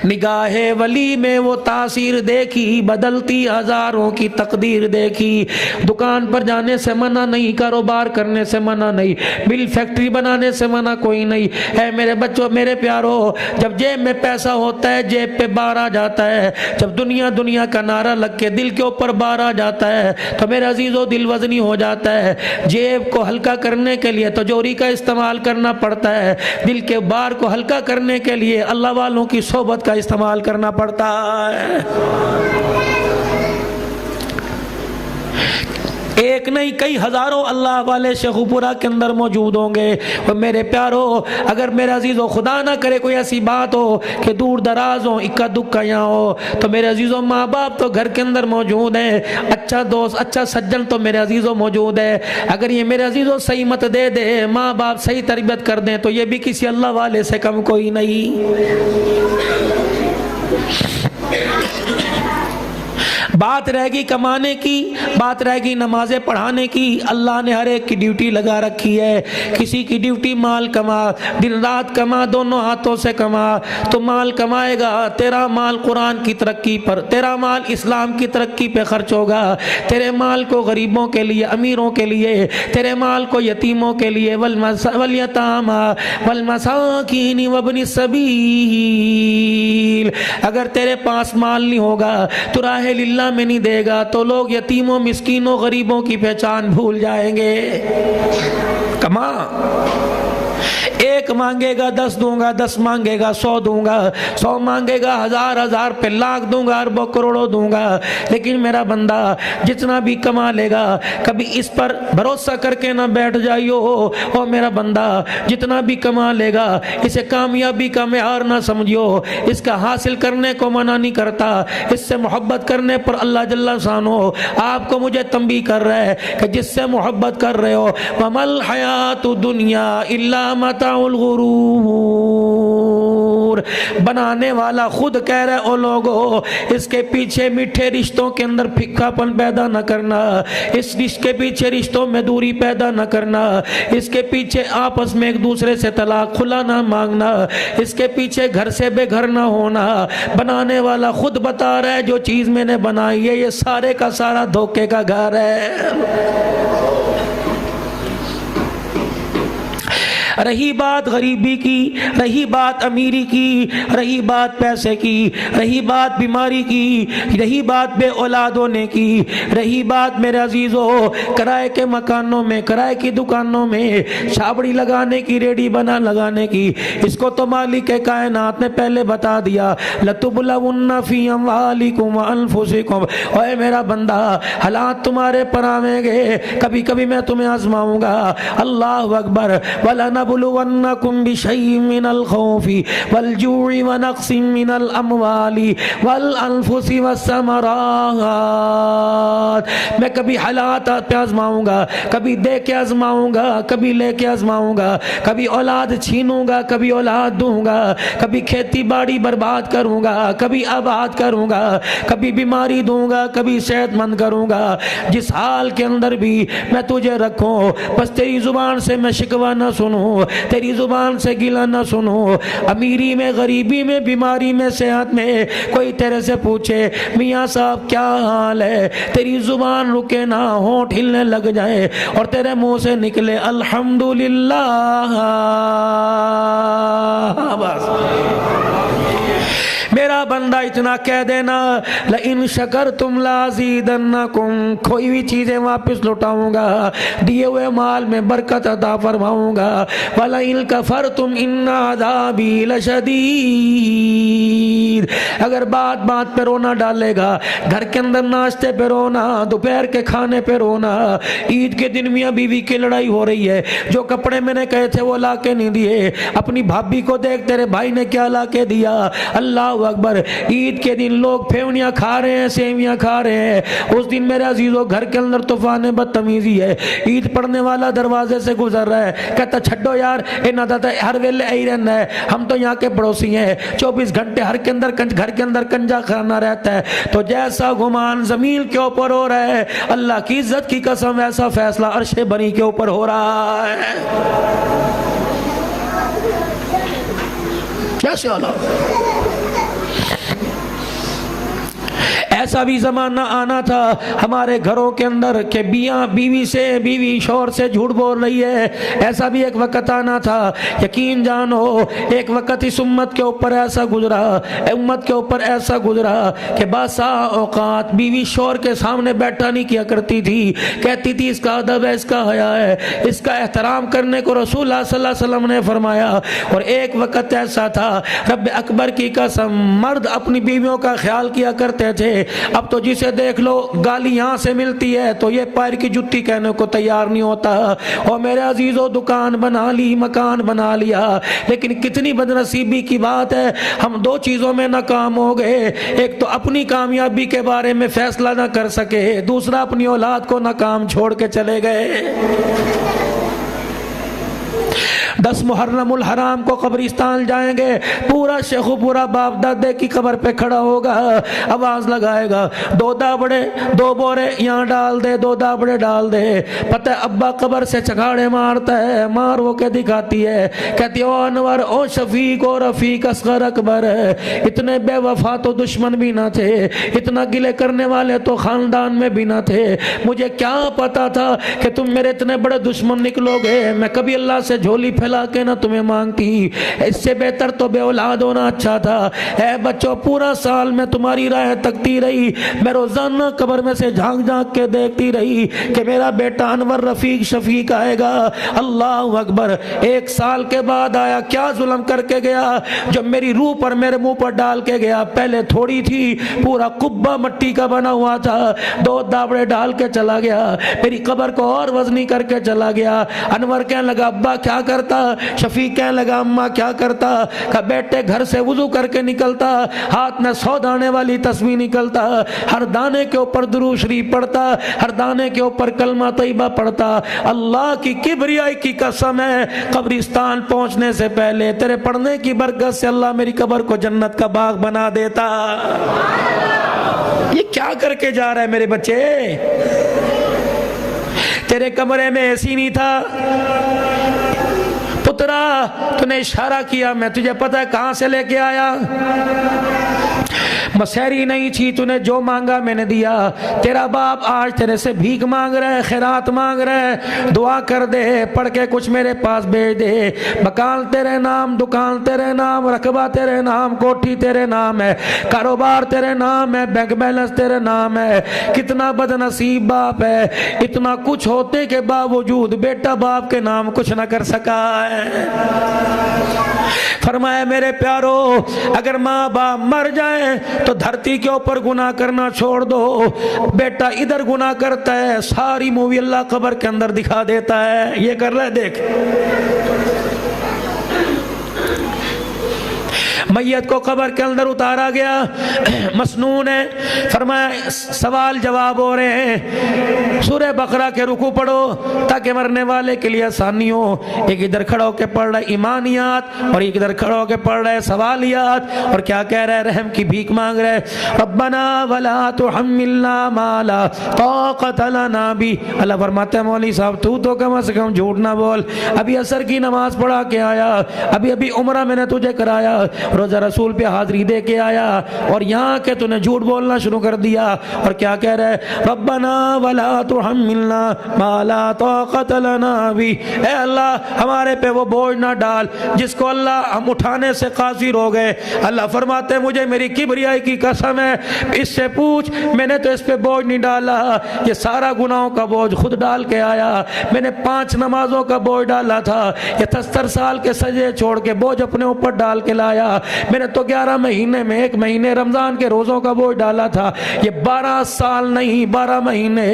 نگاہ ولی میں وہ تاثیر دیکھی، بدلتی ہزاروں کی تقدیر دیکھی۔ دکان پر جانے سے منع نہیں، کاروبار کرنے سے منع نہیں، مل فیکٹری بنانے سے منع کوئی نہیں۔ اے میرے بچوں، میرے پیارو، جب جیب میں پیسہ ہوتا ہے جیب پہ بار آ جاتا ہے، جب دنیا دنیا کا نعرہ لگ کے دل کے اوپر بار آ جاتا ہے تو میرے عزیزو دل وزنی ہو جاتا ہے۔ جیب کو ہلکا کرنے کے لیے تجوری کا استعمال کرنا پڑتا ہے، دل کے بار کو ہلکا کرنے کے لیے اللہ والوں کی صحبت کا استعمال کرنا پڑتا ہے۔ ایک نہیں کئی ہزاروں اللہ والے شیخو پورا کے اندر موجود ہوں گے۔ اور میرے پیارو، اگر میرے عزیزو خدا نہ کرے کوئی ایسی بات ہو کہ دور دراز ہو، اکا دکا یہاں ہو، تو میرے عزیزو ماں باپ تو گھر کے اندر موجود ہیں، اچھا دوست اچھا سجن تو میرے عزیزو موجود ہے۔ اگر یہ میرے عزیزو صحیح مت دے دے، ماں باپ صحیح تربیت کر دیں، تو یہ بھی کسی اللہ والے سے کم کوئی نہیں۔ بات رہ گی کمانے کی، بات رہ گی نمازیں پڑھانے کی۔ اللہ نے ہر ایک کی ڈیوٹی لگا رکھی ہے۔ کسی کی ڈیوٹی مال کما، دن رات کما، دونوں ہاتھوں سے کما۔ تو مال کمائے گا، تیرا مال قرآن کی ترقی پر، تیرا مال اسلام کی ترقی پہ خرچ ہوگا۔ تیرے مال کو غریبوں کے لیے، امیروں کے لیے، تیرے مال کو یتیموں کے لیے، والیتامی والمساکین وابن السبیل۔ اگر تیرے پاس مال نہیں ہوگا تو راہ للہ میں نہیں دے گا تو لوگ یتیموں مسکینوں غریبوں کی پہچان بھول جائیں گے۔ کما، ایک مانگے گا 10 دوں گا، 10 مانگے گا 100 دوں گا، 100 مانگے گا 1000 پہ لاکھ دوں گا، اربوں کروڑوں دوں گا۔ لیکن میرا بندہ جتنا بھی کما لے گا، کبھی اس پر بھروسہ کر کے نہ بیٹھ جائیو۔ او میرا بندہ جتنا بھی کما لے گا، اسے کامیابی کا معیار نہ سمجھیو۔ اس کا حاصل کرنے کو منع نہیں کرتا، اس سے محبت کرنے پر اللہ جل شانہ آپ کو مجھے تنبیہ کر رہا ہے کہ جس سے محبت کر رہے ہو، وَمَا الْحَيَاةُ الدُّنْيَا إِلَّا مَتَاعُ الغرور۔ بنانے والا خود کہہ رہے او لوگو، اس کے پیچھے میٹھے رشتوں کے اندر پھکا پن پیدا نہ کرنا، اس رشتے کے پیچھے رشتوں میں دوری پیدا نہ کرنا، اس کے پیچھے آپس میں ایک دوسرے سے طلاق کھلا نہ مانگنا، اس کے پیچھے گھر سے بے گھر نہ ہونا۔ بنانے والا خود بتا رہا ہے جو چیز میں نے بنائی ہے یہ سارے کا سارا دھوکے کا گھر ہے۔ رہی بات غریبی کی، رہی بات امیری کی، رہی بات پیسے کی، رہی بات بیماری کی، رہی بات بے اولاد ہونے کی، رہی بات میرے عزیزو کرائے کے مکانوں میں، کرائے کی دکانوں میں چھابڑی لگانے کی، ریڈی بنا لگانے کی، اس کو تو مالک کائنات نے پہلے بتا دیا، لَتُبْلَوُنَّ فِي أَمْوَالِكُمْ وَأَنفُسِكُمْ۔ اوے میرا بندہ حالات تمہارے پر آئیں گے، کبھی کبھی میں تمہیں آزماؤں گا۔ اللہ اکبر۔ وَلَنَبْلُوَنَّكُمْ بِشَيْءٍ مِّنَ الْخَوْفِ وَالْجُوعِ وَنَقْصٍ مِّنَ الْأَمْوَالِ وَالْأَنفُسِ وَالثَّمَرَاتِ۔ میں کبھی حالات پہ آزماؤں گا، کبھی دے کے آزماؤں گا، کبھی لے کے آزماؤں گا، کبھی اولاد چھینوں گا، کبھی اولاد دوں گا، کبھی کھیتی باڑی برباد کروں گا، کبھی آباد کروں گا، کبھی بیماری دوں گا، کبھی صحت مند کروں گا۔ جس حال کے اندر بھی میں تجھے رکھوں، بس تیری زبان سے میں شکوہ نہ سنوں، تیری زبان سے گلہ نہ سنوں۔ امیری میں، غریبی میں، بیماری میں، صحت میں کوئی تیرے سے پوچھے میاں صاحب کیا حال ہے، تیری زبان رکے نہ، ہونٹ ہلنے لگ جائے اور تیرے منہ سے نکلے الحمدللہ، بس میرا بندہ اتنا کہہ دینا، لَإِن شَكَرْتُمْ لَأَزِيدَنَّكُمْ، کوئی بھی چیزیں واپس لوٹاؤں گا، دیے ہوئے مال میں برکت عطا فرماؤں گا، وَلَئِن كَفَرْتُمْ إِنَّ عَذَابِي لَشَدِيدٌ۔ اگر بات بات پہ رونا ڈالے گا، گھر کے اندر ناشتے پہ رونا، دوپہر کے کھانے پہ رونا، عید کے دن میاں بیوی کی لڑائی ہو رہی ہے، جو کپڑے میں نے کہے تھے وہ لا کے نہیں دیے، اپنی بھابھی کو دیکھ تیرے بھائی نے کیا لا کے دیا۔ اللہ اکبر۔ عید کے دن لوگ پھیونیاں کھا رہے ہیں، سیویاں کھا رہے ہیں، اس دن میرے عزیزو گھر کے اندر طوفان بدتمیزی ہے۔ عید پڑھنے والا دروازے سے گزر رہا ہے، کہتا چھڈو یار انہاں دا ہر ویلے ای رہنا ہے، ہم تو یہاں کے پڑوسی ہیں، 24 گھنٹے گھر کے اندر کنجا کھانا رہتا ہے۔ تو جیسا گمان زمین کے اوپر ہو رہا ہے، اللہ کی عزت کی قسم ایسا فیصلہ عرش بری کے اوپر ہو رہا ہے۔ کیسے حالات ایسا بھی زمانہ آنا تھا ہمارے گھروں کے اندر کہ بیوی شوہر سے جھوٹ بول رہی ہے. ایسا بھی ایک وقت آنا تھا. یقین جانو ایک وقت اس امت کے اوپر ایسا گزرا کہ باسا اوقات بیوی شوہر کے سامنے بیٹھا نہیں کیا کرتی تھی. کہتی تھی اس کا ادب ہے, اس کا حیا ہے, اس کا احترام کرنے کو رسول اللہ صلی اللہ علیہ وسلم نے فرمایا. اور ایک وقت ایسا تھا رب اکبر کی قسم مرد اپنی بیویوں کا خیال کیا کرتے تھے. اب تو جسے دیکھ لو گالی یہاں سے ملتی ہے تو یہ پیر کی جتی کہنے کو تیار نہیں ہوتا. اور میرے عزیزوں دکان بنا لی, مکان بنا لیا, لیکن کتنی بدنصیبی کی بات ہے ہم دو چیزوں میں ناکام ہو گئے. ایک تو اپنی کامیابی کے بارے میں فیصلہ نہ کر سکے, دوسرا اپنی اولاد کو ناکام چھوڑ کے چلے گئے. 10 محرم الحرام کو قبرستان جائیں گے, پورا شیخو پورا باپ دادے کی قبر پہ کھڑا ہوگا, آواز لگائے گا 2 دابڑے 2 بورے یہاں ڈال دے, 2 دابڑے ڈال دے. پتہ ہے ابا قبر سے چگاڑے مارتا ہے, مار وہ کے دکھاتی ہے, کہتی او انور او شفیق او رفیق اصغر اکبر. اتنے بے وفا تو دشمن بھی نہ تھے, اتنا گلے کرنے والے تو خاندان میں بھی نہ تھے. مجھے کیا پتا تھا کہ تم میرے اتنے بڑے دشمن نکلو گے. میں کبھی اللہ سے جھولی پھیلا کے نہ تمہیں مانگتی, اس سے بہتر تو بے اولاد ہونا اچھا تھا. اے بچوں پورا سال میں تمہاری راہ تکتی رہی, میں روزانہ قبر میں سے جھانک جھانک کے دیکھتی رہی کہ میرا بیٹا انور رفیق شفیق آئے گا. اللہ اکبر. 1 سال کے بعد آیا, کیا ظلم کر کے گیا جو میری روح پر میرے منہ پر ڈال کے گیا. پہلے تھوڑی تھی, پورا قبہ مٹی کا بنا ہوا تھا, 2 دابڑے ڈال کے چلا گیا, میری قبر کو اور وزنی کر کے چلا گیا. انور کہنے لگا ابا کیا کرتا, شفیق کہنے لگا اماں کیا کرتا. کہ بیٹے گھر سے وضو کر کے نکلتا, ہاتھ میں 100 دانے والی تسبیح نکلتا, ہر دانے کے اوپر درود شریف پڑھتا, ہر دانے کے اوپر کلمہ طیبہ پڑھتا. اللہ کی کبریائی کی قسم ہے قبرستان پہنچنے سے پہلے تیرے پڑھنے کی برکت سے اللہ میری قبر کو جنت کا باغ بنا دیتا. یہ کیا کر کے جا رہا ہے میرے بچے؟ تیرے کمرے میں اے سی نہیں تھا پترا, تو نے اشارہ کیا, میں تجھے پتہ ہے کہاں سے لے کے آیا. مسحری نہیں تھی, تو نے جو مانگا میں نے دیا. تیرا باپ آج تیرے سے بھیک مانگ رہا ہے, خیرات مانگ رہا ہے, دعا کر دے, پڑھ کے کچھ میرے پاس بھیج دے. مکان تیرے نام, دکان تیرے نام, رقبہ تیرے نام, کوٹھی تیرے نام ہے, کاروبار تیرے نام ہے, بینک بیلنس تیرے نام ہے. کتنا بد نصیب باپ ہے, اتنا کچھ ہوتے کے باوجود بیٹا باپ کے نام کچھ نہ کر سکا ہے. فرمایا میرے پیارو اگر ماں باپ مر جائیں تو دھرتی کے اوپر گناہ کرنا چھوڑ دو. بیٹا ادھر گناہ کرتا ہے, ساری مووی اللہ قبر کے اندر دکھا دیتا ہے. یہ کر رہے دیکھ, میت کو قبر کے اندر اتارا گیا, مسنون ہے. فرمایا سوال جواب ہو رہے ہیں, سورہ بقرہ کے رکوع پڑھو تاکہ مرنے والے کے لیے آسانی ہو. ایک ادھر کھڑا ہو کے پڑھ رہا ہے ایمانیات, اور ایک ادھر کھڑا ہو کے پڑھ رہا ہے سوالیات. اور کیا کہہ رہا ہے, رحم کی بھیک مانگ رہا ہے, ربنا ولا تحملنا ما لا طاقت لنا بھی. اللہ فرماتے ہیں مولوی صاحب تو کم از کم جھوٹ نہ بول, ابھی عصر کی نماز پڑھا کے آیا, ابھی عمرہ میں نے تجھے کرایا, روزہ رسول پہ حاضری دے کے آیا, اور یہاں کہ تو نے جھوٹ بولنا شروع کر دیا. اور کیا کہہ رہا ہے, ربنا ولا تحملنا ما لا طاقت لنا بھی. اے اللہ ہمارے پہ وہ بوجھ نہ ڈال جس کو اللہ ہم اٹھانے سے قاصر ہو گئے. اللہ فرماتے ہیں مجھے میری کبریائی کی قسم ہے, اس سے پوچھ, میں نے تو اس پہ بوجھ نہیں ڈالا, یہ سارا گناہوں کا بوجھ خود ڈال کے آیا. میں نے 5 نمازوں کا بوجھ ڈالا تھا, یہ 70 سال کے سجدے چھوڑ کے بوجھ اپنے اوپر ڈال کے لایا. میں نے تو 11 مہینے میں 1 مہینے رمضان کے روزوں کا بوجھ ڈالا تھا, یہ 12 سال نہیں 12 مہینے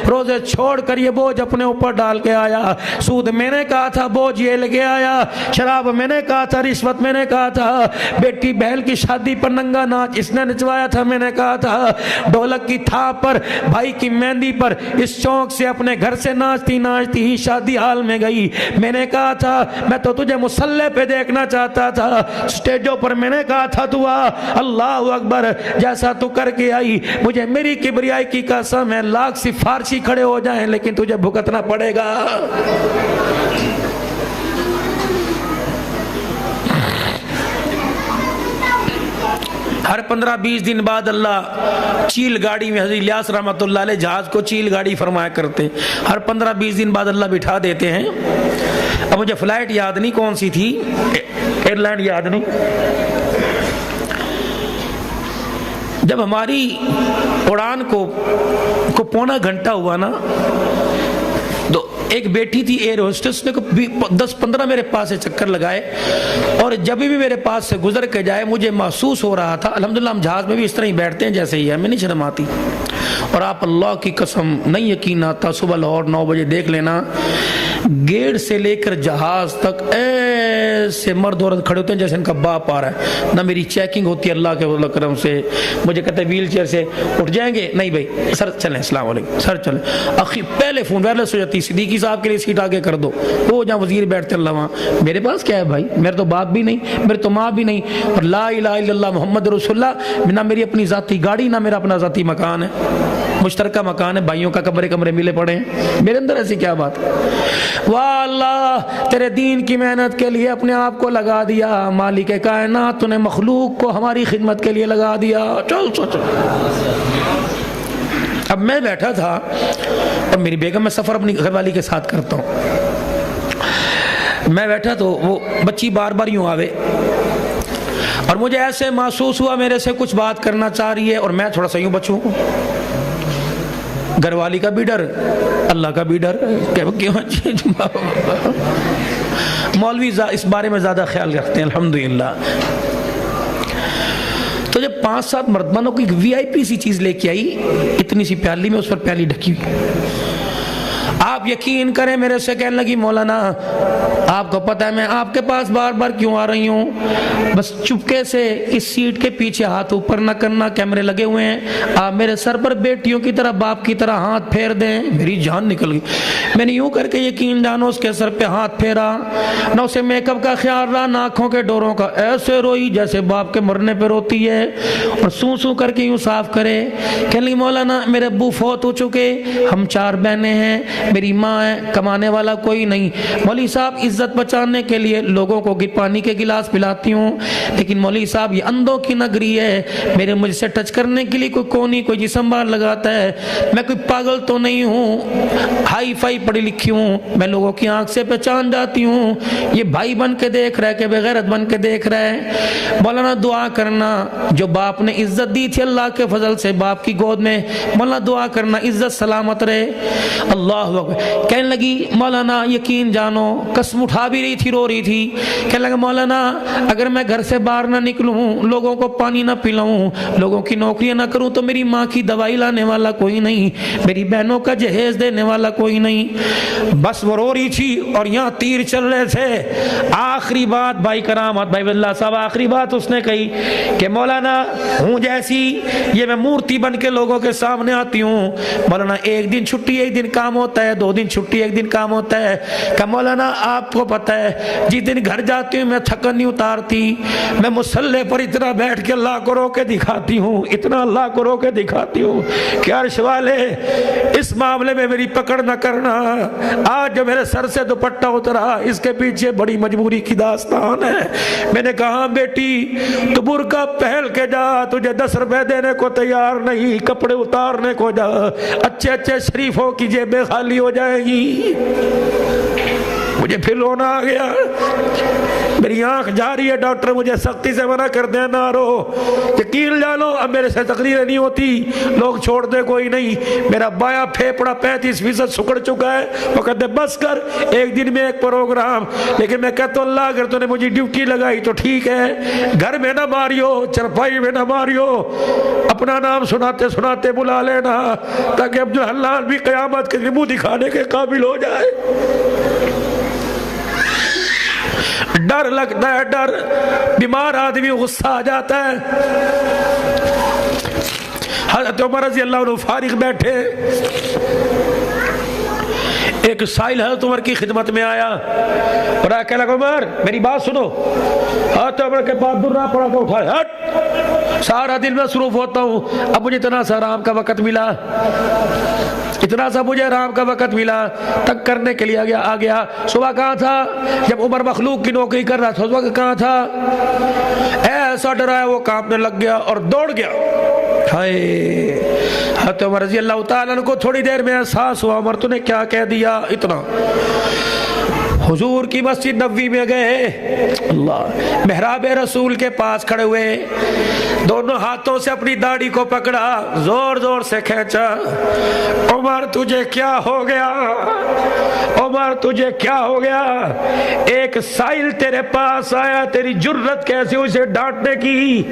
روزے چھوڑ کر یہ بوجھ اپنے اوپر ڈال کے آیا. سود میں نے کہا تھا بوجھ یہ لگے آیا, شراب میں نے کہا تھا, رشوت میں نے کہا تھا, بیٹی بہن کی شادی پر ننگا ناچ اس نے نچوایا تھا, میں نے کہا تھا ڈھولک کی تھاپ پر, بھائی کی مہندی پر, اس چونک سے اپنے گھر سے ناچتی ناچتی ہی شادی حال میں گئی. میں نے کہا تھا میں تو تجھے مصلی پہ دیکھنا چاہتا تھا, سٹیجوں پر میں نے کہا تھا تو آ, اللہ اکبر, جیسا تو کر کے آئی. مجھے میری کبریائی کی قسم ہے لاکھ سفارشی کھڑے ہو جائیں لیکن تجھے بھگتنا پڑے گا. ہر 15-20 دن بعد اللہ چیل گاڑی میں، حضرت الیاس رحمۃ اللہ علیہ جہاز کو چیل گاڑی فرمایا کرتے، ہر 15-20 دن بعد اللہ بٹھا دیتے ہیں. اب مجھے فلائٹ یاد نہیں کون سی تھی، ایئر لائن یاد نہیں. جب ہماری اڑان کو پونا گھنٹہ ہوا نا، تو ایک بیٹی تھی ایئر ہوسٹس نے 10-15 میرے پاس سے چکر لگائے، اور جب بھی میرے پاس سے گزر کے جائے مجھے محسوس ہو رہا تھا، الحمدللہ ہم جہاز میں بھی اس طرح ہی بیٹھتے ہیں جیسے ہی ہے، ہمیں نہیں شرم آتی. اور آپ اللہ کی قسم نہیں یقین آتا، صبح لاہور 9 بجے دیکھ لینا، گیٹ سے لے کر جہاز تک ایسے مرد عورت کھڑے ہوتے ہیں جیسے ان کا باپ آ رہا ہے. نہ میری چیکنگ ہوتی ہے اللہ کے فضل و کرم سے، مجھے کہتے ہیں ویل چیئر سے اٹھ جائیں گے، نہیں بھائی سر چلیں، السلام علیکم سر چلیں. پہلے فون وائرلیس ہو جاتی، صدیقی صاحب کے لیے سیٹ آگے کر دو، وہ جہاں وزیر بیٹھتے اللہ وہاں. میرے پاس کیا ہے بھائی، میرے تو باپ بھی نہیں، میرے تو ماں بھی نہیں، اور لا الہ الا اللہ محمد رسول اللہ، نہ میری اپنی ذاتی گاڑی نہ میرا اپنا ذاتی مکان ہے، مشترکہ مکان ہے، بھائیوں کا کمرے ملے پڑے ہیں. میرے اندر ایسی کیا بات ہے؟ واہ اللہ، تیرے دین کی محنت کے لیے اپنے آپ کو لگا دیا، مالک کائنات تو نے مخلوق کو ہماری خدمت کے لیے لگا دیا. چل سوچ. اب میں بیٹھا تھا اور میری بیگم، میں سفر اپنی گھر والی کے ساتھ کرتا ہوں، میں بیٹھا تو وہ بچی بار بار یوں آوے، اور مجھے ایسے محسوس ہوا میرے سے کچھ بات کرنا چاہ رہی ہے، اور میں تھوڑا سا یوں بچوں، گھر والی کا بھی ڈر، اللہ کا بھی ڈر. مولوی اس بارے میں زیادہ خیال رکھتے ہیں الحمدللہ. تو جب 5-7 مردمانوں کی وی آئی پی سی چیز لے کے آئی، اتنی سی پیالی میں، اس پر پیالی ڈھکی ہوئی، آپ یقین کریں میرے سے کہنے لگی مولانا آپ کو پتہ ہے میں آپ کے پاس بار بار کیوں آ رہی ہوں؟ بس چپکے سے اس سیٹ کے پیچھے ہاتھ اوپر نہ کرنا، کیمرے لگے ہوئے ہیں، آپ میرے سر پر بیٹیوں کی طرح باپ کی طرح ہاتھ پھیر دیں. میری جان نکل گئی. میں نے یوں کر کے یقین جانو اس کے سر پہ ہاتھ پھیرا، نہ اسے میک اپ کا خیال رہا، نہ آنکھوں کے ڈوروں کا، ایسے روئی جیسے باپ کے مرنے پہ روتی ہے، اور سو کر کے یوں صاف کرے. کہنے لگی مولانا میرے ابو فوت ہو چکے، ہم 4 بہنیں ہیں، میری ماں ہے، کمانے والا کوئی نہیں. مولوی صاحب عزت بچانے کے لیے لوگوں کو پانی کے گلاس پلاتی ہوں، لیکن مولوی صاحب یہ اندھوں کی نگری ہے، میرے مجھ سے ٹچ کرنے کے لیے کوئی کونی کوئی جسم باہر لگاتا ہے. میں کوئی پاگل تو نہیں ہوں، ہائی فائی پڑھی لکھی ہوں، میں لوگوں کی آنکھ سے پہچان جاتی ہوں. یہ بھائی بن کے دیکھ رہا ہے کہ بغیرت بن کے دیکھ رہا ہے. مولانا دعا کرنا، جو باپ نے عزت دی تھی اللہ کے فضل سے باپ کی گود میں، مولانا دعا کرنا عزت سلامت رہے. اللہ اکبر. کہنے لگی مولانا یقین جانو، قسم اٹھا بھی رہی تھی، رو رہی تھی. کہنے لگا مولانا اگر میں گھر سے باہر نہ نکلوں، لوگوں کو پانی نہ پلاؤں، لوگوں کی نوکریاں نہ کروں، تو میری ماں کی دوائی لانے والا کوئی نہیں، میری بہنوں کا جہیز دینے والا کوئی نہیں. بس وہ رو رہی تھی اور یہاں تیر چل رہے تھے. آخری بات بھائی کرامت بھائی اللہ صاحب، آخری بات اس نے کہی کہ مولانا ہوں جیسی یہ میں مورتی بن کے لوگوں کے سامنے آتی ہوں، مولانا ایک دن چھٹی ایک دن کام ہوتا ہے، 2 دن چھٹی ایک دن کام ہوتا ہے. کہ مولانا آپ کو پتہ ہے جس دن گھر جاتی ہوں میں تھکن نہیں اتارتی، میں مصلی پر اتنا بیٹھ کے اللہ کو رو کے دکھاتی ہوں، اتنا اللہ کو رو کے دکھاتی ہوں کہ عرش والے اس معاملے میں میری پکڑ نہ کرنا. آج جو میرے سر سے دوپٹہ اترا اس کے پیچھے بڑی مجبوری کی داستان ہے. میں نے کہا بیٹی تو برقع پہن کے جا، تجھے 10 روپے دینے کو تیار نہیں، کپڑے اتارنے کو جا، اچھے شریفوں کی جیبیں خالی ہو جائے گی. مجھے پھر رونا آ گیا، میری آنکھ جا رہی ہے، ڈاکٹر مجھے سختی سے منع کر دیں نہ رو. یقین جانو اب میرے سے تقریریں نہیں ہوتی، لوگ چھوڑتے کوئی نہیں. میرا بایاں پھیپڑا 35% سکڑ چکا ہے. وہ کہتے بس کر ایک دن میں ایک پروگرام. لیکن میں کہتا ہوں اللہ اگر تو نے مجھے ڈیوٹی لگائی تو ٹھیک ہے، گھر میں نہ ماریو، چرپائی میں نہ ماریو، اپنا نام سناتے سناتے بلا لینا تاکہ عبدالحنان بھی قیامت کے منہ دکھانے کے قابل ہو جائے. ڈر لگتا ہے، ڈر. بیمار آدمی غصہ آ جاتا ہے. حضرت عمر رضی اللہ عنہ فارغ بیٹھے، ایک سائل حضرت عمر کی خدمت میں آیا اور آ کہنے لگا عمر میری بات سنو. حضرت عمر کے پاس درہ پڑا تو اٹھائے، ہٹ سارا دن میں مصروف ہوتا ہوں، اب مجھے اتنا سا آرام کا وقت ملا. اتنا سا مجھے آرام کا وقت ملا تک کرنے کے لیے آ گیا. صبح کہاں تھا جب عمر مخلوق کی نوکری کر رہا تھا؟ اس وقت کہاں تھا؟ ایسا ڈرا ہے وہ کانپنے لگ گیا اور دوڑ گیا. ہائے حضرت عمر رضی اللہ تعالیٰ عنہ کو تھوڑی دیر میں احساس ہوا عمر تو نے کیا کہہ دیا اتنا. حضور کی مسجد نبوی میں گئے, اللہ محراب رسول کے پاس کھڑے ہوئے, دونوں ہاتھوں سے اپنی داڑھی کو پکڑا, زور زور سے کھینچا. عمر تجھے کیا ہو گیا؟ عمر تجھے کیا ہو گیا؟ ایک سائل تیرے پاس آیا, تیری جرت کیسے اسے ڈانٹنے کی؟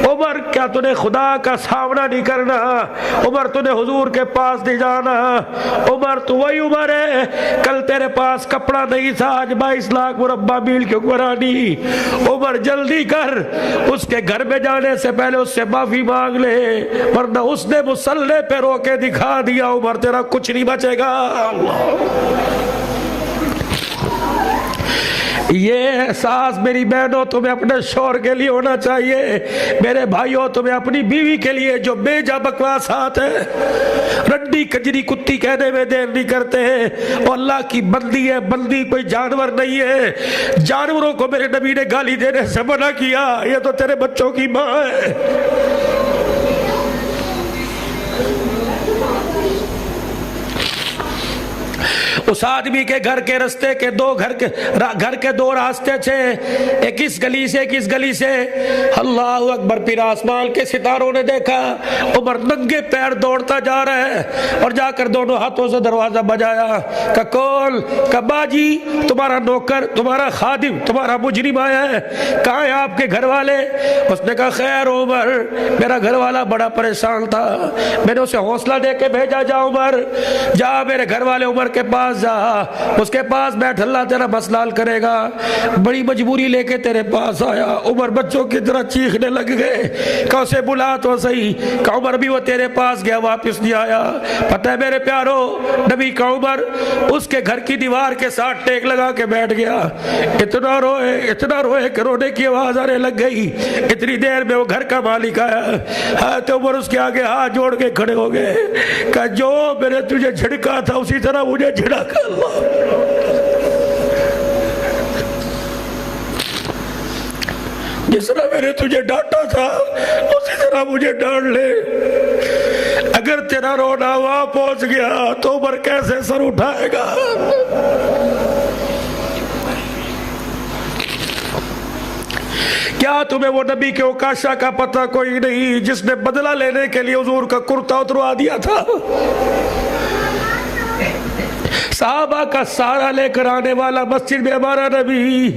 عمر کیا تو نے خدا کا سامنا نہیں کرنا؟ عمر تو نے حضور کے پاس نہیں جانا؟ عمر تو وہی عمر ہے کل تیرے پاس کپڑا نہیں تھا, آج 22 لاکھ مربع میل کی حکمرانی. عمر جلدی کر, اس کے گھر میں جانے سے پہلے اس سے معافی مانگ لے, ورنہ اس نے مسلح پہ رو کے دکھا دیا عمر تیرا کچھ نہیں بچے گا. یہ احساس میری بہنوں تمہیں اپنے شوہر کے لیے ہونا چاہیے, میرے بھائیوں تمہیں اپنی بیوی کے لیے جو بے جا بکواسات ہے, رڈی کجری کتی کہنے میں دیر نہیں کرتے ہیں. اور اللہ کی بندی ہے, بندی کوئی جانور نہیں ہے. جانوروں کو میرے نبی نے گالی دینے سے منع کیا, یہ تو تیرے بچوں کی ماں ہے. اس آدمی کے گھر کے راستے کے گھر کے دو راستے تھے, ایک اس گلی سے ایک اس گلی سے. اللہ اکبر, پھر آسمان کے ستاروں نے دیکھا عمر ننگے پیر دوڑتا جا رہا ہے, اور جا کر دونوں ہاتھوں سے دروازہ بجایا. کہ کون؟ کہ باجی تمہارا نوکر, تمہارا خادم, تمہارا مجرم آیا ہے, کہاں ہے آپ کے گھر والے؟ اس نے کہا خیر عمر, میرا گھر والا بڑا پریشان تھا, میں نے اسے حوصلہ دے کے بھیجا, جا عمر جا میرے گھر والے عمر کے پاس جا, اس کے پاس بیٹھ, اللہ تیرا مسئلہ حل کرے گا. بڑی مجبوری لے کے تیرے پاس آیا. عمر بچوں کی طرح چیخنے لگ گئے کہ اسے بلا تو صحیح. کہ عمر بھی وہ تیرے پاس گیا, واپس نہیں آیا. پتہ ہے میرے پیارو, نبی کا عمر اس کے گھر کی دیوار کے ساتھ ٹیک لگا کے بیٹھ گیا. اتنا روئے کہ رونے کی آواز آنے لگ گئی. اتنی دیر میں وہ گھر کا مالک آیا. حضرت عمر اس کے آگے ہاتھ جوڑ کے کھڑے ہو گئے کہ جو میں نے تجھے جھڑکا تھا اسی طرح مجھے جھڑکا. جس طرح میں نے تجھے ڈانٹا تھا اسی طرح مجھے ڈانٹ لے. اگر تیرا رونا وہاں پہنچ گیا تو عمر کیسے سر اٹھائے گا؟ کیا تمہیں وہ نبی کے اوکاشا کا پتہ کوئی نہیں جس نے بدلہ لینے کے لیے حضور کا کرتا اتروا دیا تھا؟ صحابہ کا سہارا لے کر آنے والا مسجد میں ہمارا نبی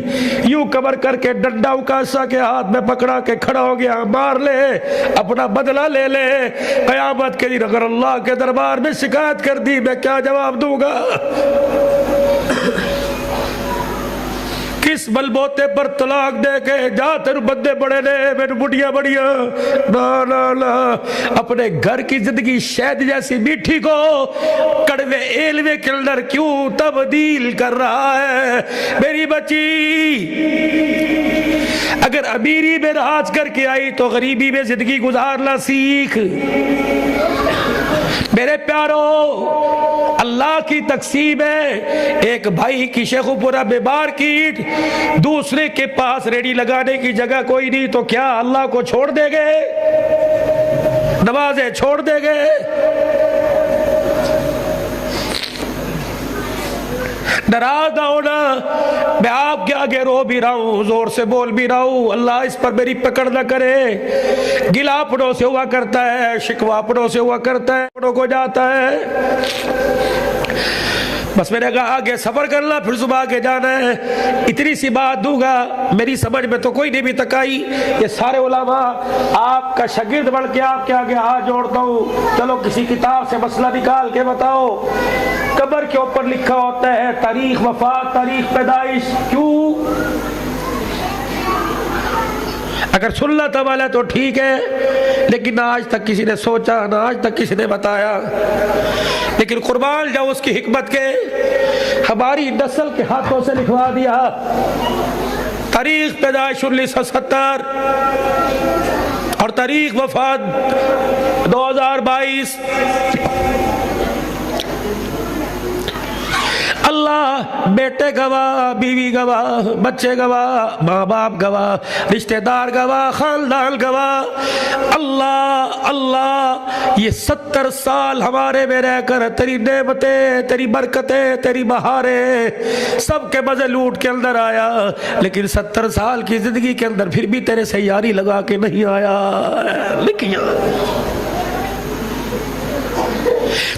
یوں کمر کر کے ڈنڈا اوکاشا کے ہاتھ میں پکڑا کے کھڑا ہو گیا, مار لے اپنا بدلہ لے لے. قیامت کے دن اگر اللہ کے دربار میں شکایت کر دی میں کیا جواب دوں گا؟ کس بل بوتے پر طلاق دے کے جا تیرے بندے بڑے نے میرے بڑھیا بڑھیا. نا نا نا, اپنے گھر کی زندگی شہد جیسی میٹھی کو کڑوے ایلوے کے اندر کیوں تبدیل کر رہا ہے؟ میری بچی اگر امیری میں راج کر کے آئی تو غریبی میں زندگی گزارنا سیکھ. میرے پیارو, اللہ کی تقسیم ہے, ایک بھائی کی شیخو پورا میں مارکیٹ, دوسرے کے پاس ریڈی لگانے کی جگہ کوئی نہیں, تو کیا اللہ کو چھوڑ دے گے؟ نمازیں چھوڑ دے گے؟ ناراض نہ ہونا, میں آپ کے آگے رو بھی رہا ہوں, زور سے بول بھی رہا ہوں, اللہ اس پر میری پکڑ نہ کرے. گلا اپنوں سے ہوا کرتا ہے, شکوہ اپنوں سے ہوا کرتا ہے, اپنوں کو جاتا ہے. بس میں نے کہا آگے سفر کرنا, پھر صبح آگے جانا ہے. اتنی سی بات دوں گا, میری سمجھ میں تو کوئی نہیں بھی تک آئی. یہ سارے علماء آپ کا شاگرد بڑھ کے آپ کے آگے ہاتھ جوڑتا ہوں, چلو کسی کتاب سے مسئلہ نکال کے بتاؤ. قبر کے اوپر لکھا ہوتا ہے تاریخ وفات, تاریخ پیدائش, کیوں؟ اگر سنت عمل ہے تو ٹھیک ہے, لیکن نہ آج تک کسی نے سوچا, نہ آج تک کسی نے بتایا. لیکن قربان جاؤ اس کی حکمت کے, ہماری نسل کے ہاتھوں سے لکھوا دیا تاریخ پیدائش 1970 اور تاریخ وفات 2022. اللہ بیٹے گواہ، بیوی گواہ، بچے گواہ، ماں باپ گواہ، رشتہ دار گواہ، خاندان گواہ۔ اللہ اللہ یہ 70 سال ہمارے میں رہ کر تیری نعمتیں، تیری برکتیں، تیری بہاریں سب کے مزے لوٹ کے اندر آیا، لیکن 70 سال کی زندگی کے اندر پھر بھی تیرے سے یاری لگا کے نہیں آیا۔ لیکن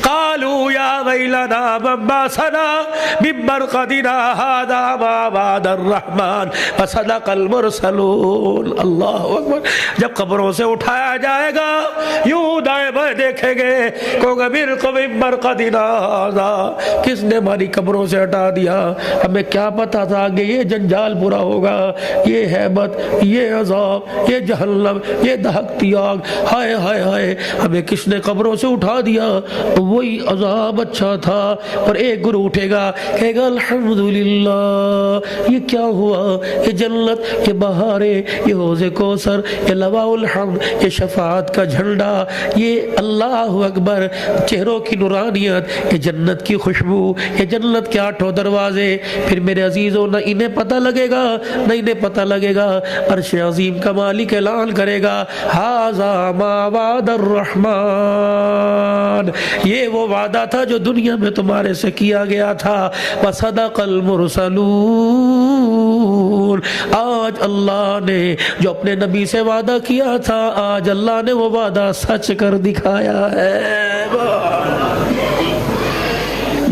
قالوا یا ویلنا من بعثنا من مرقدنا هذا ما وعد الرحمن وصدق المرسلون۔ اللہ اکبر۔ جب قبروں سے اٹھایا جائے گا یوں دائیں بائیں دیکھیں گے، کہو گے من مرقدنا هذا، کس نے ہماری قبروں سے ہٹا دیا؟ ہمیں کیا پتا تھا کہ یہ جنجال برا ہوگا، یہ ہیبت، یہ عذاب، یہ جہنم، یہ دہکتی آگ، ہائے ہائے ہائے، ہمیں کس نے قبروں سے اٹھا دیا؟ وہی عذاب اچھا تھا۔ اور ایک گروہ اٹھے گا کہے گا الحمدللہ، یہ کیا ہوا؟ یہ جنت، یہ بہاریں، یہ حوض کوثر، یہ لواء الحمد، یہ شفاعت کا جھنڈا، یہ اللہ اکبر چہروں کی نورانیت، یہ جنت کی خوشبو، یہ جنت کے 8 دروازے۔ پھر میرے عزیزوں نہ انہیں پتہ لگے گا، نہ انہیں پتہ لگے گا، عرش عظیم کا مالک اعلان کرے گا ھذا ما وعد الرحمن، یہ وہ وعدہ تھا جو دنیا میں تمہارے سے کیا گیا تھا، وصدق المرسلون، آج اللہ نے جو اپنے نبی سے وعدہ کیا تھا، آج اللہ نے وہ وعدہ سچ کر دکھایا ہے۔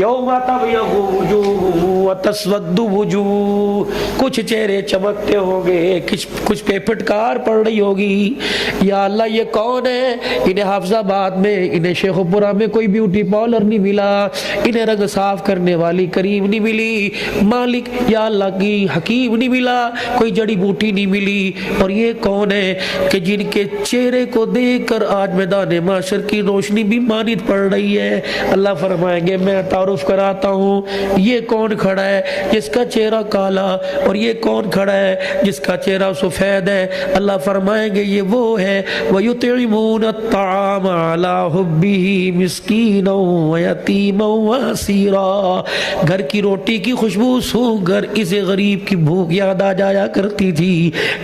یوم تبیض وجوہ وتسود وجوہ، کچھ چہرے چمکتے ہوں گے، کچھ پہ پھٹکار پڑ رہی ہوگی، یا اللہ یہ کون ہے؟ انہیں حافظ آباد میں، انہیں شیخ پورہ میں کوئی بیوٹی پارلر نہیں ملا، انہیں رنگ صاف کرنے والی کریم نہیں ملی، مالک یا اللہ کی حکیم نہیں ملا، کوئی جڑی بوٹی نہیں ملی، اور یہ کون ہے کہ جن کے چہرے کو دیکھ کر آج میدان معاشر کی روشنی بھی مانید پڑ رہی ہے؟ اللہ فرمائیں گے میں تعارف کراتا ہوں، یہ کون کھڑا ہے جس کا چہرہ کالا، اور یہ کون کھڑا ہے جس کا چہرہ سفید ہے؟ اللہ فرمائیں گے یہ وہ ہے وَيُطْعِمُونَ الطَّعَامَ عَلَىٰ حُبِّهِ مِسْكِينًا وَيَتِيمًا وَأَسِيرًا، گھر کی روٹی کی خوشبو سونگھ کر اسے غریب کی بھوک یاد آ جایا کرتی تھی،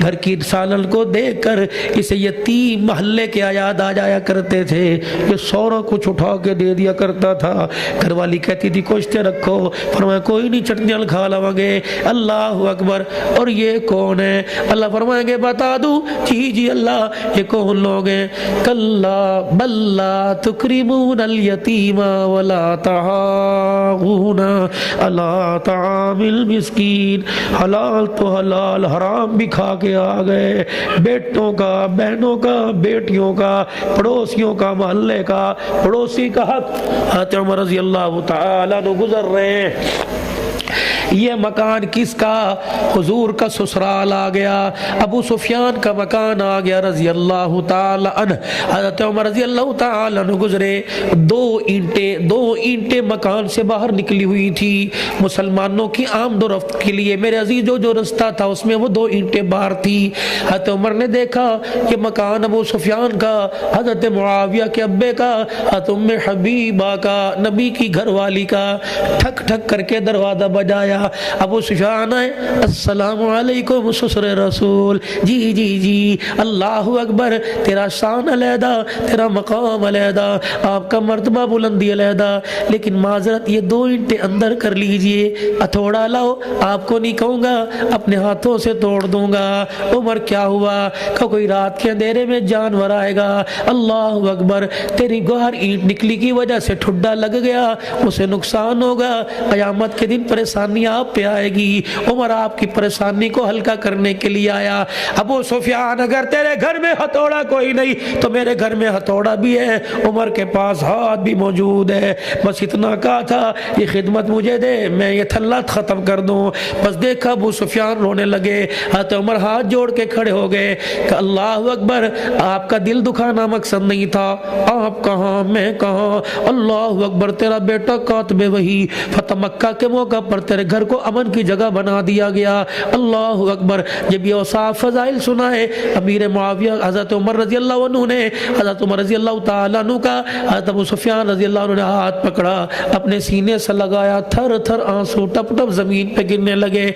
گھر کی سالن کو دیکھ کر اسے یتیم محلے کے یاد آ جایا کرتے تھے، یہ سورا کچھ اٹھا کے دے دیا کرتا تھا، گھر والی کہتی تھی کوشتے رکھو، فرمایا کوئی نہیں چٹنیاں کھا لوں گے، اللہ اکبر۔ اور یہ کون ہے؟ اللہ فرمائیں گے بتا دوں، جی جی اللہ یہ کون لوگ ہیں؟ کلا بل لا تکرمون الیتیم ولا تحاضون علی طعام المسکین، حلال تو حلال، حرام بھی کھا کے آ گئے، بیٹوں کا، بہنوں کا، بیٹیوں کا، پڑوسیوں کا، محلے کا، پڑوسی کا حق۔ حضرت عمر رضی اللہ تعالیٰ عنہ گزر رہے ہیں، یہ مکان کس کا؟ حضور کا سسرال آ گیا، ابو سفیان کا مکان آ گیا رضی اللہ تعالی عنہ۔ حضرت عمر رضی اللہ تعالی عنہ گزرے، دو اینٹیں مکان سے باہر نکلی ہوئی تھی مسلمانوں کی آمد و رفت کے لیے، میرے عزیزو جو رستہ تھا اس میں وہ 2 اینٹیں باہر تھی۔ حضرت عمر نے دیکھا کہ مکان ابو سفیان کا، حضرت معاویہ کے ابے کا، حضرت ام حبیبہ کا، نبی کی گھر والی کا، ٹھک ٹھک کر کے دروازہ بجایا، ابو سفیان آئے، السلام علیکم سسر رسول، جی جی جی، اللہ اکبر، تیرا شان علیحدہ، تیرا مقام علیحدہ، آپ کا مرتبہ بلندی علیحدہ، لیکن معذرت یہ 2 اینٹیں اندر کر لیجئے، ہتھوڑا لاؤ، آپ کو نہیں کہوں گا، اپنے ہاتھوں سے توڑ دوں گا۔ عمر کیا ہوا؟ کہ کوئی رات کے اندھیرے میں جانور آئے گا، اللہ اکبر، تیری گوہر اینٹ نکلی کی وجہ سے ٹھڈا لگ گیا، اسے نقصان ہوگا، قیامت کے دن پریشانی آپ پہ آئے گی۔ عمر آپ کی پریشانی کو ہلکا کرنے کے لیے آیا۔ ابو سفیان اگر تیرے گھر میں ہتھوڑا کوئی نہیں تو میرے گھر میں ہتھوڑا بھی ہے، عمر کے پاس ہاتھ بھی موجود ہے، بس اتنا کہا تھا یہ خدمت مجھے دے، میں یہ تھلا ختم کر دوں۔ بس دیکھا ابو سفیان رونے لگے، حضرت عمر ہاتھ جوڑ کے کھڑے ہو گئے کہ اللہ اکبر، آپ کا دل دکھانا مقصد نہیں تھا، آپ کہاں میں کہاں، اللہ اکبر، تیرا بیٹا کاتب وحی فتح مکہ کے موقع پر پر تیرے گھر کو امن کی جگہ بنا دیا گیا۔ اللہ اکبر۔ جب یہ اوصاف فضائل سنائے امیر معاویہ حضرت عمر رضی اللہ عنہ نے حضرت عمر رضی اللہ تعالیٰ عنہ کا حضرت ابو سفیان رضی اللہ عنہ نے ہاتھ پکڑا، اپنے سینے سے لگایا، تھر تھر آنسو ٹپ ٹپ زمین پہ گرنے لگے۔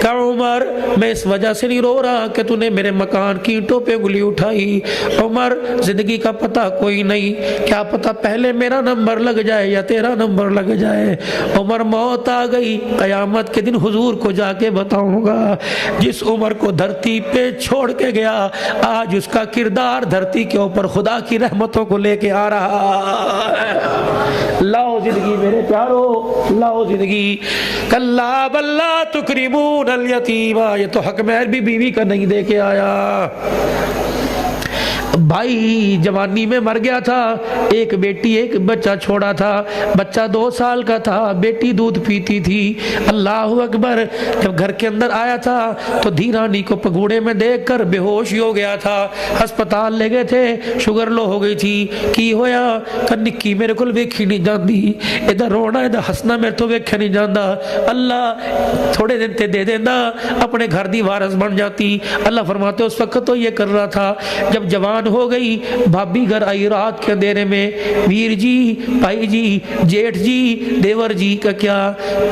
کہا عمر میں اس وجہ سے نہیں رو رہا کہ تو نے میرے مکان کی اینٹوں پہ انگلی اٹھائی، عمر زندگی کا پتہ کوئی نہیں، کیا پتہ پہلے میرا نمبر لگ جائے یا تیرا نمبر لگ جائے۔ عمر موت آ گئی، قیامت کے دن حضور کو جا کے بتاؤں گا جس عمر کو دھرتی پہ چھوڑ کے گیا آج اس کا کردار دھرتی کے اوپر خدا کی رحمتوں کو لے کے آ رہا ہے۔ لاؤ زندگی میرے پیارو، لاؤ زندگی۔ کلا بل لا تکرمون الیتیم، یہ تو حق مہر بھی بیوی کا نہیں دے کے آیا۔ بھائی جوانی میں مر گیا تھا، ایک بیٹی ایک بچہ چھوڑا تھا، بچہ 2 سال کا تھا، بیٹی دودھ پیتی تھی۔ اللہ اکبر۔ جب گھر کے اندر آیا تھا تو دھیرانی کو پگوڑے میں دیکھ کر بے ہوش ہی ہو گیا تھا، ہسپتال لے گئے تھے، شوگر لو ہو گئی تھی۔ کی ہویا کہ نکی میرے کو ویکھی نہیں جاندی، ادھر رونا ادھر ہسنا میرے تو ویکھیا نہیں جاندا، اللہ تھوڑے دن تے دے دیندا اپنے گھر دی وارث بن جاتی۔ اللہ فرماتے اس وقت تو یہ کر رہا تھا، جب جوان ہو گئی بھابی گھر آئی رات کے اندھیرے میں، ویر جی، بھائی جی، جیٹھ جی، دیور جی کا کیا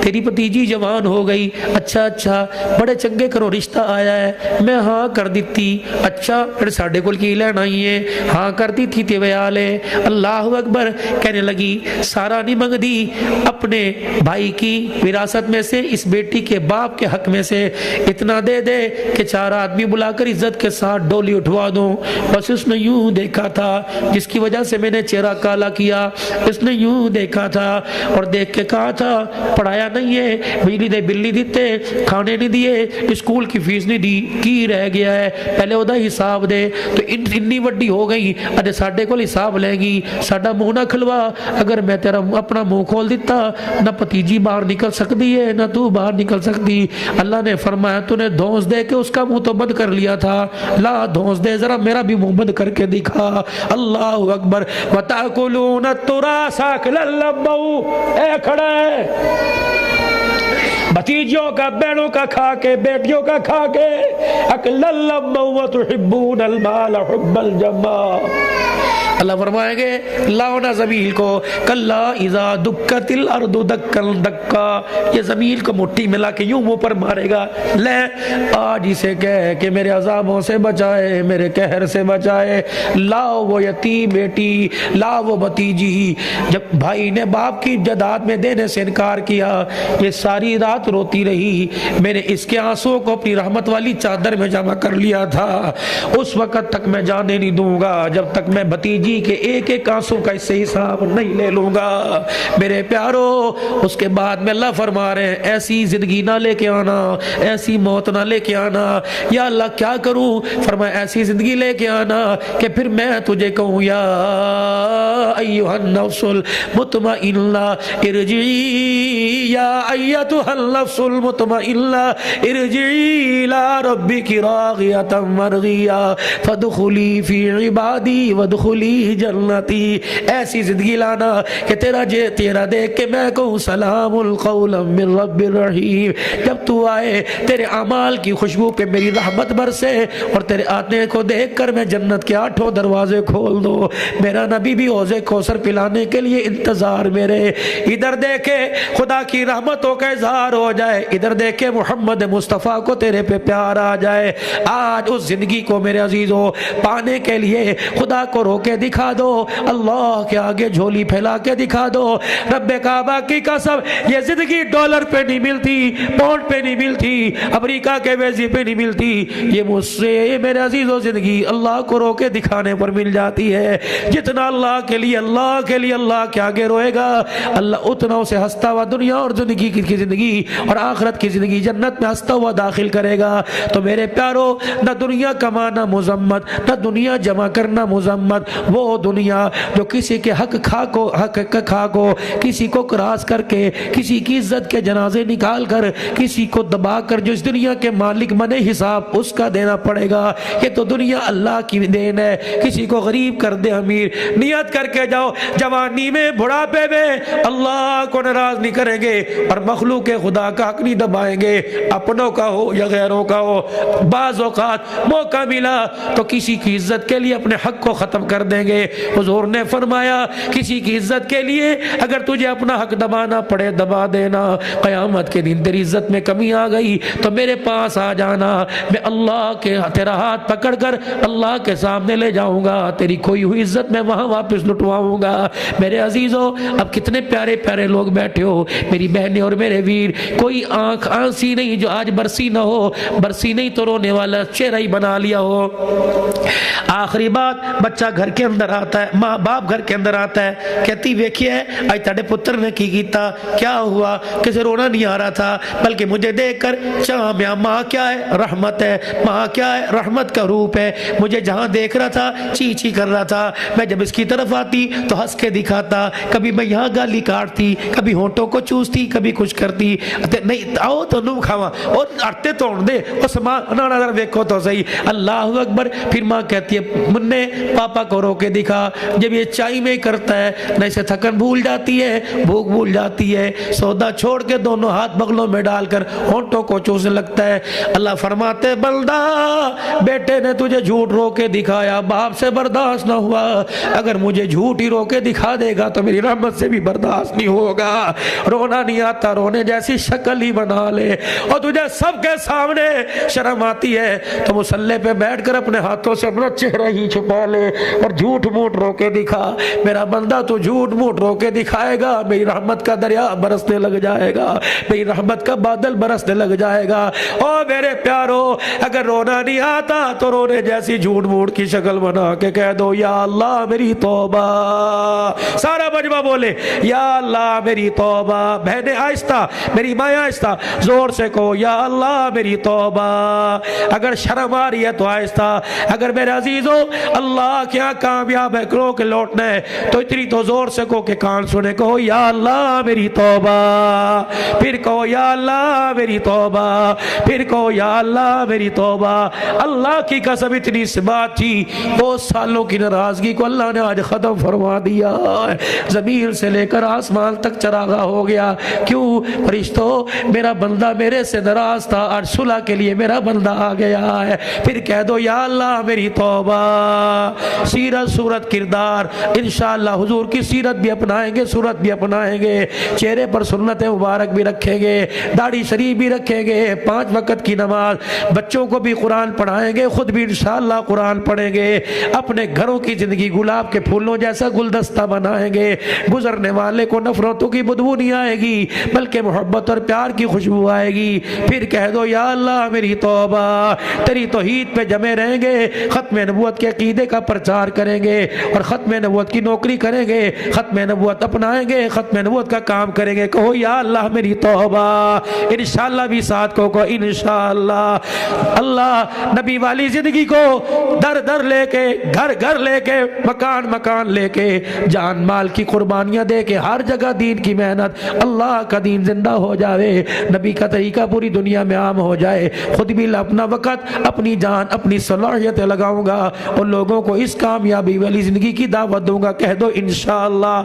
تیری بھتیجی جوان ہو گئی، اچھا بڑے چنگے کرو رشتہ آیا ہے، میں ہاں کر دیتی، اچھا پھر ساڈے کول کی لین آئی ہے، ہاں کر دی تھی تے ویالے۔ اللہ اکبر۔ کہنے لگی سارا نہیں منگ دی، اپنے بھائی کی وراثت میں سے اس بیٹی کے باپ کے حق میں سے اتنا دے دے کہ 4 آدمی بلا کر عزت کے ساتھ ڈولی اٹھوا دوں۔ بس اس نے یوں دیکھا تھا، جس کی وجہ سے میں نے چہرہ کالا کیا، اس نے یوں دیکھا تھا اور دیکھ کے کہا تھا پڑھایا نہیں ہے، بجلی دے بلی دیتے، کھانے نہیں دیے، اسکول کی فیس نہیں دی، کی رہ گیا ہے، پہلے وہ حساب دے۔ تو اتنی وڈی ہو گئی، اجے ساڈے کول حساب لے گی، ساڈا منہ نہ کھلوا، اگر میں تیرا اپنا منہ کھول دیتا نہ بھتیجی باہر نکل سکتی ہے نہ تو باہر نکل سکتی۔ اللہ نے فرمایا تو نے دھونس دے کے اس کا منہ تو بند کر لیا تھا، لا دھونس دے ذرا میرا بھی منہ بند کر کے دکھا۔ اللہ اکبر۔ وَتَأْكُلُونَ التُّرَاثَ أَكْلًا لَمًّا، اے کھڑا ہے بھتیجوں کا بہنوں کا کھا کے بیٹیوں کا کھا کے، أَكْلًا لَمًّا وَتُحِبُّونَ الْمَالَ حُبَّ الْجَمَّا۔ اللہ فرمائیں گے لاؤنا زمین کو، کلا اذا دکت الارض دکا دکا، یہ زمین کو مٹھی ملا کے یوں منہ پر مارے گا، لے آج اسے کہے کہ میرے عذابوں سے بچائے، میرے قہر سے بچائے، لاؤ وہ یتیم بیٹی، لاؤ وہ بھتیجی۔ جب بھائی نے باپ کی جائیداد میں دینے سے انکار کیا، یہ ساری رات روتی رہی، میں نے اس کے آنسوں کو اپنی رحمت والی چادر میں جمع کر لیا تھا، اس وقت تک میں جانے نہیں دوں گا جب تک میں بھتیجی کہ ایک ایک آنسو کا اس سے حساب نہیں لے لوں گا۔ میرے پیارو، اس کے بعد میں اللہ فرما رہے ہیں ایسی زندگی نہ لے کے آنا، ایسی موت نہ لے کے آنا۔ یا اللہ کیا کروں؟ فرمایا ایسی زندگی لے کے آنا کہ پھر میں تجھے کہوں یا ایھا النفس المطمئنہ ارجعی، یا ایھا النفس المطمئنہ ارجعی الی ربک راغیۃ مرضیہ فادخلی فی عبادی وادخلی جنتی۔ ایسی زندگی لانا کہ تیرا دیکھ کے میں کہوں سلام القول من رب الرحیم۔ جب تو آئے تیرے اعمال کی خوشبو پہ میری رحمت برسے اور تیرے آنے کو دیکھ کر میں جنت کے 8 دروازے کھول دو۔ میرا نبی بھی حوض کوثر پلانے کے لیے انتظار میرے، ادھر دیکھے خدا کی رحمتوں کا اظہار ہو جائے، ادھر دیکھے محمد مصطفیٰ کو تیرے پہ پیار آ جائے۔ آج اس زندگی کو میرے عزیزوں پانے کے لیے خدا کو رو کے دکھا دو، اللہ کے آگے جھولی پھیلا کے دکھا دو۔ رب کعبہ کی قسم یہ زندگی ڈالر پہ نہیں ملتی، پاؤنڈ پہ نہیں ملتی، امریکہ کے ویزے پہ نہیں ملتی، یہ مجھ سے میرے عزیزوں زندگی اللہ کو رو کے دکھانے پر مل جاتی ہے۔ جتنا اللہ کے لیے اللہ کے آگے روئے گا، اللہ اتنا اسے ہنستا ہوا دنیا اور زندگی اور آخرت کی زندگی جنت میں ہنستا ہوا داخل کرے گا۔ تو میرے پیارو، نہ دنیا کمانا مذمت، نہ دنیا جمع کرنا مذمت، وہ دنیا جو کسی کے حق کھا کو کسی کو کراس کر کے کسی کی عزت کے جنازے نکال کر کسی کو دبا کر جو اس دنیا کے مالک بنے حساب اس کا دینا پڑے گا. یہ تو دنیا اللہ کی دین ہے. کسی کو غریب کر دے امیر, نیت کر کے جاؤ جوانی میں بڑھاپے میں اللہ کو ناراض نہیں کریں گے اور مخلوق خدا کا حق نہیں دبائیں گے, اپنوں کا ہو یا غیروں کا ہو. بعض اوقات موقع ملا تو کسی کی عزت کے لیے اپنے حق کو ختم کر دیں گے. حضور نے فرمایا کسی کی عزت کے لیے اگر تجھے اپنا حق دبانا پڑے دبا دینا. قیامت کے دن تیری عزت میں کمی آ گئی تو میرے پاس آ جانا, میں اللہ کے تیرا ہاتھ پکڑ کر اللہ کے سامنے لے جاؤں گا, تیری کھوئی ہوئی عزت میں وہاں واپس لٹواؤں گا. میرے عزیزوں, اب کتنے پیارے پیارے لوگ بیٹھے ہو میری بہنیں اور میرے ویر. کوئی آنکھ آنسی نہیں جو آج برسی نہ ہو, برسی نہیں تو رونے والا چہرہ ہی بنا لیا ہو. آخری بات, بچہ گھر کے اندر آتا ہے, ماں باپ گھر کے اندر آتا ہے, کہتی ویکھیے آج تاڑے پتر نے کی کیتا, کیا ہوا, کسے رونا نہیں آ رہا تھا بلکہ مجھے دیکھ کر چاہاں ماں کیا ہے رحمت ہے, ماں کیا ہے رحمت کا روپ ہے. مجھے جہاں دیکھ رہا تھا چی چی کر رہا تھا, میں جب اس کی طرف آتی تو ہنس کے دکھاتا, کبھی میں یہاں گالی کاٹتی, کبھی ہونٹوں کو چوستی, کبھی کچھ کرتی. نہیں آؤ تو نم کھاواں اور اٹھتے توڑ دے اس ماں نانا ذرا دیکھو تو صحیح. اللہ اکبر. پھر ماں کہتی ہے مننے پاپا کو رو کے دکھا. جب یہ چائی میں کرتا ہے نہ اسے تھکن بھول جاتی ہے, بھوک بھول جاتی ہے, سودا چھوڑ کے دونوں ہاتھ بغلوں میں ڈال کر ہونٹوں کو چوسنے لگتا ہے. اللہ فرماتے بندہ بیٹے نے تجھے جھوٹ رو کے دکھایا, باپ سے برداشت نہ ہوا, اگر مجھے جھوٹ ہی رو کے دکھا دے گا تو میری رحمت سے بھی برداشت نہیں ہوگا. رونا نہیں آتا, رونے جیسی شکل ہی بنا لے. اور تجھے سب کے سامنے شرم آتی ہے تو مصلی پہ بیٹھ کر اپنے ہاتھوں سے اپنا چہرہ ہی چھپا لے اور جھوٹ موٹ رو کے دکھا. میرا بندہ تو جھوٹ موٹ رو کے دکھائے گا, میری رحمت کا دریا برسنے لگ جائے گا, میری رحمت کا بادل برسنے لگ جائے گا. او میرے پیارو, اگر رونا نہیں آتا تو رونے جیسی جھوٹ موٹ کی شکل بنا کے کہہ دو یا اللہ میری توبہ. سارا مجمع بولے یا اللہ میری توبہ. بہنیں آہستہ, میری ماں آہستہ, زور سے کہو یا اللہ میری توبہ. اگر شرم آ رہی ہے تو آہستہ. اگر میرے عزیزوں اللہ کیا کامیاب ہے کرو کہ لوٹنا ہے تو اتنی تو زور سے کہو کہ کان سنے. کہو یا اللہ میری توبہ, پھر کہو یا اللہ میری توبہ, پھر کہو یا اللہ میری توبہ. اللہ کی قسم اتنی سی بات تھی, وہ سالوں کی ناراضگی کو اللہ نے آج ختم فرما دیا. زمین سے لے کر آسمان تک چراغا ہو گیا. کیوں فرشتوں, میرا بندہ میرے سے ناراض تھا, آج صلح کے لیے میرا بندہ آ گیا ہے. پھر کہہ دو یا اللہ میری توبہ. سیرت صورت کردار انشاءاللہ حضور کی سیرت بھی اپنائیں گے, صورت بھی اپنائیں گے, چہرے پر سنت مبارک بھی رکھیں گے, داڑھی شریف بھی رکھیں گے, 5 وقت کی نماز, بچوں کو بھی قرآن پڑھائیں گے, خود بھی انشاءاللہ قرآن پڑھیں گے. اپنے گھروں کی زندگی گلاب کے پھولوں جیسا گلدستہ بنائیں گے. گزرنے والے کو نفرتوں کی بدبو نہیں آئے گی بلکہ محبت اور پیار کی خوشبو آئے گی. پھر کہہ دو یا اللہ میری توبہ. تیری توحید پہ جمے رہیں گے, ختم نبوت کے عقیدے کا پرچار کریں گے اور ختم نبوت کی نوکری کریں گے, ختم نبوت اپنائیں گے, ختم نبوت کا کام کریں گے. کہو یا اللہ میری توبہ. انشاءاللہ بھی ساتھ کو انشاءاللہ. اللہ نبی والی زندگی کو در در لے کے, گھر گھر لے کے, مکان مکان لے کے, جان مال کی قربانیاں دے کے, ہر جگہ دین کی محنت, اللہ کا دین زندہ ہو جائے, نبی کا طریقہ پوری دنیا میں عام ہو جائے. خود بھی اپنا وقت, اپنی جان, اپنی صلاحیتیں لگاؤں گا اور لوگوں کو اس کامیابی والی زندگی کی دعوت دوں گا. کہہ دو انشاءاللہ.